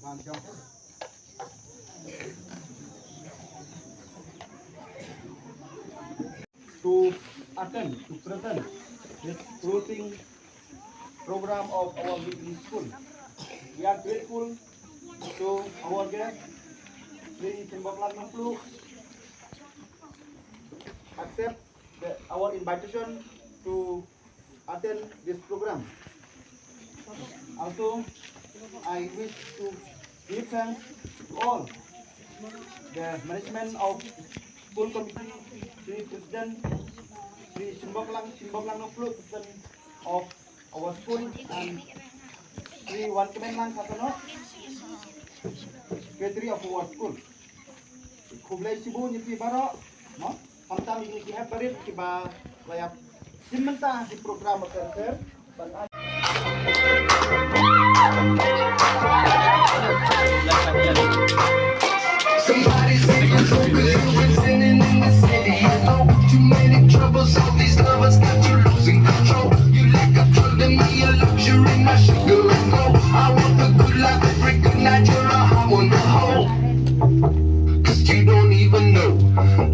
To attend, to present this closing program of our weekly school. We are grateful to our guest, Sri Simboklan accept our invitation to attend this program. Also, I wish to give thanks to all the management of school committee, Sri President, Sri Simboklan President of our school, and Sri Wankemenlang Satono, Secretary of our school. Kublai Sibu Nyipi Baro, no? Sometimes you have buried Kiba Layap Simenta di program terser. Somebody say you're so good, you've been sinning in the city. You know too many troubles, all these lovers got you losing control. You like a drug to me, a luxury, my sugar and gold. I want the good life every good night, you're a high on the whole. Cause you don't even know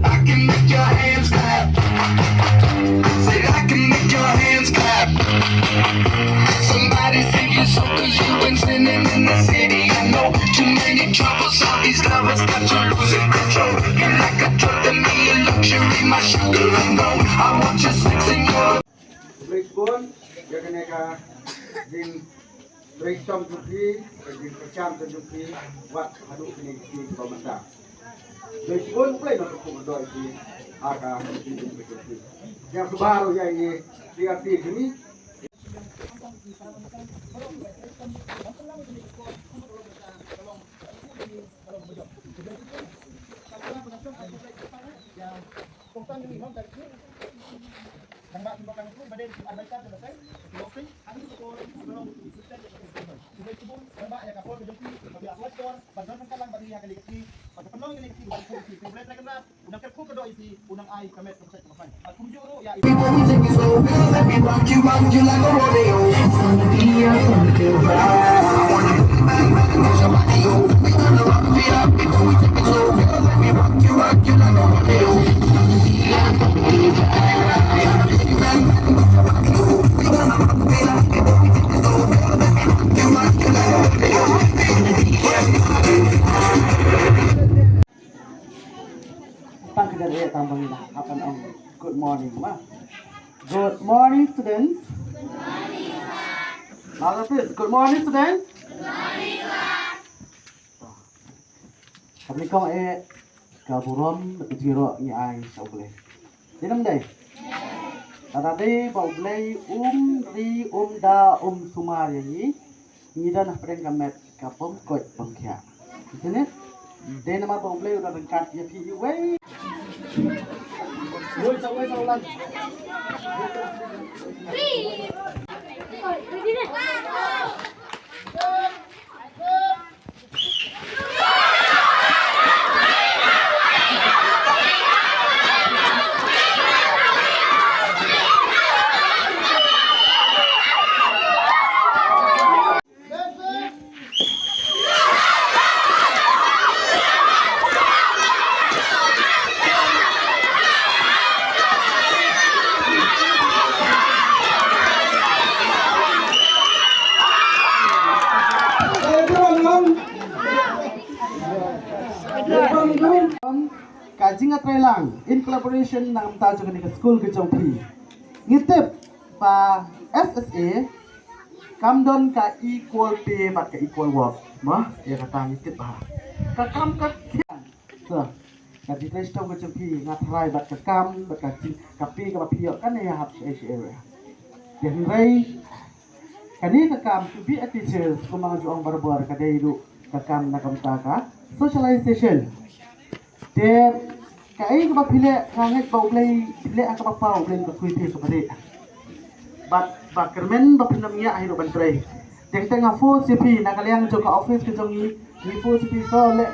I can make your hands clap. Say I can make your hands clap. Somebody say you're so good, you've been sinning in the city. I know too many troubles, all these lovers got you losing control. You like a drug to me, a luxury, my sugar and gold. I want your sex and your Pun, dia kena ka jing breakdown tuki, jing percam tuki, buat haduk kini di pemerintah. Jadi pun play nak tukung doi di aga di tuki. Yang baru yang ini dia sini. let me rock you like a rodeo. It's gonna be a funky ride. I wanna bang, cause your body go. We gonna rock the up before we take it slow. Let me rock you like a rodeo. It's gonna be a funky ride. Bang, cause your body go. We gonna rock the up before we take it slow. Let me rock you like a rodeo. It's gonna be a funky ride. Tang kita lihat tambang lah. Apa nam? Good morning, ma. Good morning, students. Good morning, sir. Now please. Good morning, students. Good morning, sir. Kami kau kaburom jiro ni ay sa boleh. Dinam day. Tadi bau boleh ri da sumar yani. Ni dah nak pernah kamet kapom kot bangkia. Isn't it? Then nama bau boleh udah lengkap ya pi way. Woi, sao lan. Kajing atrelang in collaboration dengan tajuk ni ke school ke Jompi. Ngitip pa SSA kamdon ka equal pay bat ka equal work. Mah dia kata ngitip bah. Ka kam ka kian. So, ka di resto ke Jompi ngatrai bat ka kam bat ka jing ka pi ka piok kan ya hap area. Yang rai kani ka kam to be a teacher kumang juang barbar ka daidu ka kam na kamta ka socialization. Dia kai ka pile kanget bau play pile ka pau play ka kuiti so kade bat kermen ba pinamia ahiru ban tray teng teng afo cp nakaliang jo ka office ke jongi ni fo cp so le